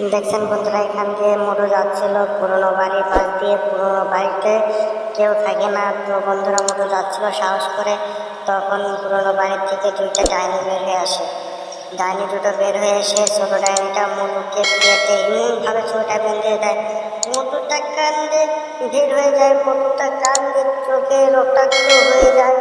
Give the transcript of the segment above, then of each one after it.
দেখছেন বন্ধুরা, এখান দিয়ে মোটর যাচ্ছিল পুরোনো বাড়ির পাশ দিয়ে। পুরোনো বাড়িতে কেউ থাকে না, তো বন্ধুরা মোটর যাচ্ছিল সাহস করে। তখন পুরোনো বাড়ির থেকে দুইটা ডাইনি বের হয়ে আসে। ডাইনি দুটো বের হয়ে এসে ছোট ডাইনিটা মোটরকে পেটে এমনভাবে ছোটা বেঁধে দেয়, মোটরটা কান্দে, বের হয়ে যায়। মোটরটা কান্দে, চোখে রক্তাক্ত হয়ে যায়,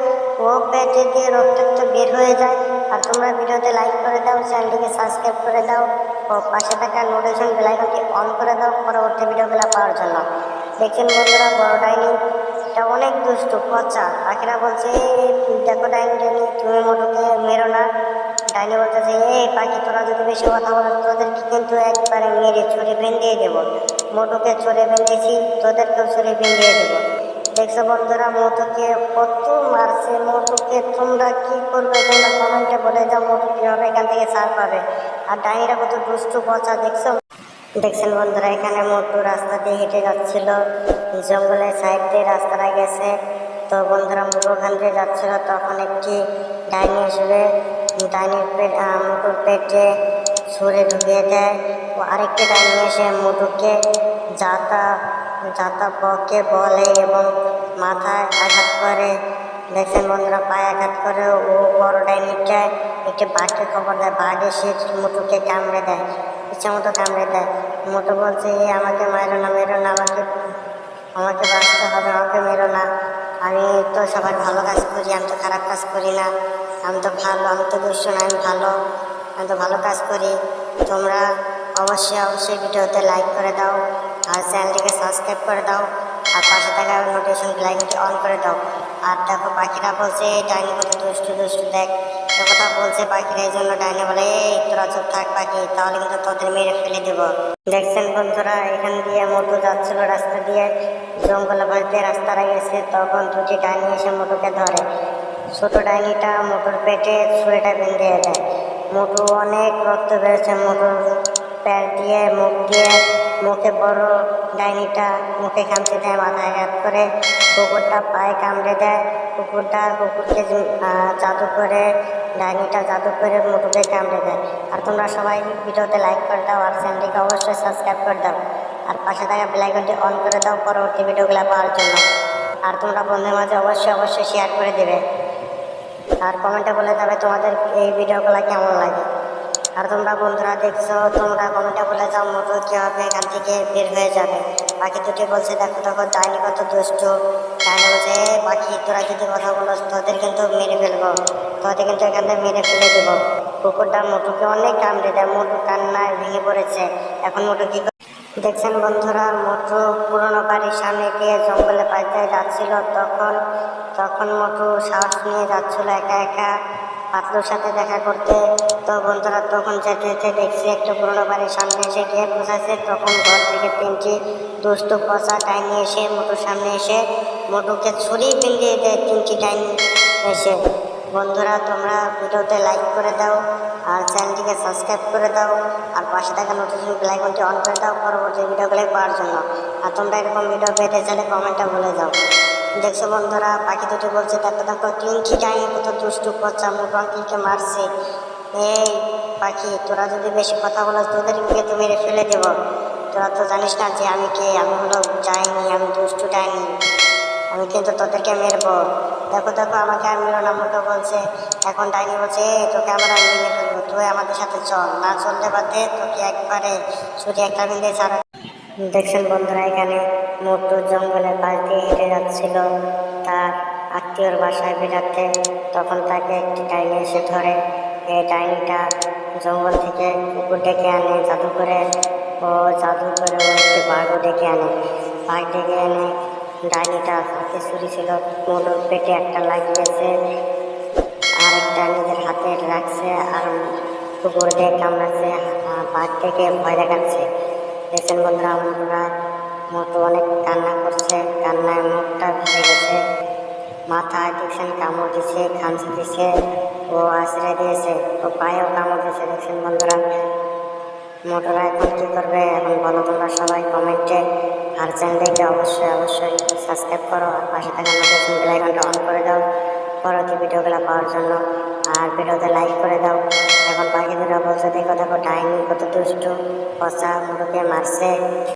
ও পেটে দিয়ে রক্তাক্ত বের হয়ে যায়। আর তোমরা ভিডিওতে লাইক করে দাও, চ্যানেলটিকে সাবস্ক্রাইব করে দাও ও পাশে থাকা নোটিফিকেশন বেল আইকনটি অন করে দাও পরবর্তী ভিডিওগুলো পাওয়ার জন্য। দেখছেন বন্ধুরা, বড় ডাইনিটা অনেক দুষ্টু পচা। পাখিরা বলছে, দেখো ডাইনি ডাইনি, তুমি মোটরকে মেরো না। ডাইনি বলতেছে, এই পাখি, তোরা যদি বেশি কথা বলো তোদেরকে কিন্তু একবারে মেরে ছুরি বেঁধিয়ে দেবো। মোটুকে ছুরি বেঁধেছি, তোদেরকেও ছুরি বেঁধিয়ে দেবো। দেখছো বন্ধুরা, মোটুকে কত মারছে। মোটুকে তোমরা কি করবে, তোমরা কমেন্টে বলে যাও মোটু কিভাবে এখান থেকে ছাড় পাবে। আর ডাইনিরা কত দুষ্টু পচা, দেখছেন বন্ধুরা, এখানে মোটু রাস্তা দিয়ে হেঁটে যাচ্ছিল, জঙ্গলের সাইড দিয়ে রাস্তাটা গেছে। তো বন্ধুরা মোটু ওখান দিয়ে যাচ্ছিল, তখন একটি ডাইনি আসবে। ডাইনির মোটুর পেটে ছুরি ঢুকিয়ে দেয়। ও আরেকটি ডাইনি এসে মোটুকে যাতা যাতা বকে বলে এবং মাথায় আঘাত করে। দেখছেন বন্ধুরা, পায়ে আঘাত করে। ও বড় ডাইনিটা একটি বাঘকে খবর দেয়, বাঘ এসে মোটুকে কামড়ে দেয়, ইচ্ছা মতো কামড়ে দেয়। মোটু বলছে, আমাকে মেরো না, মেরো না, আমাকে আমাকে বাঁচতে হবে, আমাকে মেরো না। আমি তো সবার ভালো কাজ করি, আমি তো খারাপ কাজ করি না, আমি তো ভালো, আমি তো দুষ্ট না, আমি তো ভালো কাজ করি। তোমরা অবশ্যই ভিডিওতে লাইক করে দাও আর চ্যানেলটিকে সাবস্ক্রাইব করে দাও আর পাশে থাকা নোটিফিকেশন বেল আইকনটি অন করে দাও। আর দেখো পাখিরা বলছে, ডাইনি কত দুষ্টু দুষ্টু, দেখ এ কথা বলছে পাখিরা, এই জন্য ডাইনি বলে, এই তোরা চুপ থাক পাখি, তাহলে কিন্তু তোদের মেরে ফেলে দেবো। দেখছেন বন্ধুরা, এখান দিয়ে মোটু যাচ্ছিল রাস্তা দিয়ে, জঙ্গলে পাশ দিয়ে রাস্তাটা গেছে। তখন দুটি ডাইনি এসে মোটুকে ধরে। ছোট ডাইনিটা মোটুর পেটে ছুরিটা বেঁধে দেয়। মোটু অনেক রক্ত বেরোচ্ছে মোটুর প্যার দিয়ে, মুখ দিয়ে। মুখে বড় ডাইনিটা মুখে খামচে দেয়, মাথায় আঘাত করে। কুকুরটা পায়ে কামড়ে দেয়। কুকুরকে জাদু করে, ডাইনিটা জাদু করে মোটুকে কামড়ে দেয়। আর তোমরা সবাই ভিডিওতে লাইক করে দাও আর চ্যানেলটিকে অবশ্যই সাবস্ক্রাইব করে দাও আর পাশে থাকা বেল আইকনটি অন করে দাও পরবর্তী ভিডিওগুলো পাওয়ার জন্য। আর তোমরা বন্ধুদের মাঝে অবশ্যই শেয়ার করে দেবে আর কমেন্টে বলে যাবে তোমাদের এই ভিডিওগুলো কেমন লাগে। আর তোমরা বন্ধুরা দেখছো, তোমরা কমেন্টে বলে যাও মোটু কীভাবে এখান থেকে বের হয়ে যাবে। পাখি দুটি বলছে, দেখো দেখো ডাইনি কত দুষ্ট। ডাইনি বলছে, পাখি তোরা যদি কথা বলো তোদের কিন্তু মেরে ফেলবো, তোদের কিন্তু এখান থেকে মেরে ফেলে দেবো। কুকুরটা মোটুকে অনেক কামড়ে দেয়, মোটু কান্নায় ভেঙে পড়েছে। এখন মোটু কি দেখছেন বন্ধুরা, মোটু পুরোনো বাড়ির সামনে দিয়ে জঙ্গলে পাশ দিয়ে যাচ্ছিল। তখন মোটু সাহস নিয়ে যাচ্ছিল একা একা পাতলুর সাথে দেখা করতে। তো বন্ধুরা তখন যেতে যেতে দেখছি একটু পুরোনো বাড়ির সামনে এসে গিয়ে পৌঁছাচ্ছে। তখন ঘর থেকে তিনটি দুষ্টু পচা ডাইনি এসে মোটুর সামনে এসে মোটুকে ছুরি পিন্ডিয়ে দেয়। তিনটি ডাইনি এসে। বন্ধুরা তোমরা ভিডিওতে লাইক করে দাও আর চ্যানেলটিকে সাবস্ক্রাইব করে দাও আর পাশে থাকা নোটিফিকেশন বেল আইকনটি অন করে দাও পরবর্তী ভিডিওগুলো পাওয়ার জন্য। আর তোমরা এরকম ভিডিও পেতে চাইলে কমেন্টে বলে যাও। দেখছো বন্ধুরা, পাখি দুটি বলছে, দেখো দেখো তিনটি ডাইনি কত দুষ্টু পচা, মোটু আঙ্কেলকে মারছে। এই পাখি, তোরা যদি বেশি কথা বলো তোদেরকে তো মেরে ফেলে দেবো। তোরা তো জানিস না যে আমি কে, আমি হলো ডাইনি, আমি দুষ্টু ডাইনি, আমি কিন্তু তোদেরকে মেরবো। দেখো দেখো আমাকে আর মেরো না। মোটু বলছে, এখন ডাইনি বলছে, তোকে আমরা মেরে ফেলবো, তুই আমাদের সাথে চল, না চলতে বাদে তোকে একবারে ছুটি একটা বেঁধে ছাড়া। দেখছেন বন্ধুরা, এখানে মোটু জঙ্গলের পাশ দিয়ে হেঁটে যাচ্ছিল তার আত্মীয়র বাসায় বেড়াতে। তখন তাকে একটি ডাইনি এসে ধরে। এই ডাইনিটা জঙ্গল থেকে কুকুর ডেকে আনে জাদু করে। ও একটি বাঘও ডেকে আনে। বাঘ ডেকে এনে ডাইনিটা হাতে ছুরি ছিল, মোটুর পেটে একটা লাগিয়েছে, আরেকটা নিজের হাতে রাখছে আর কুকুর দিয়ে কামড়াচ্ছে, বাঘ থেকে ভয় দেখাচ্ছে। দেখছেন বন্ধুরা, মোটু অনেক কান্না করছে, কান্নায় মুখটা ভেঙে গেছে, মাথায় দেখছেন কামড় দিছে, খামচি দিছে, ও আশ্রয় দিয়েছে, ও পায়েও কামড় দিয়েছে। দেখছেন বন্ধুরা, মোটুরা এখন কী করবে এখন বলো তোমরা সবাই কমেন্টে। আর চ্যানেলটিকে অবশ্যই সাবস্ক্রাইব করো আর পাশে থাকা নোটিফিকেশন বেল আইকনটা অন করে দাও পরবর্তী ভিডিওগুলো পাওয়ার জন্য। আর ভিডিওতে লাইক করে দাও। এখন পাখি দুটো বলছে দেখো দেখো ডাইনি কত দুষ্টু, পচা মুরুকে মারছে।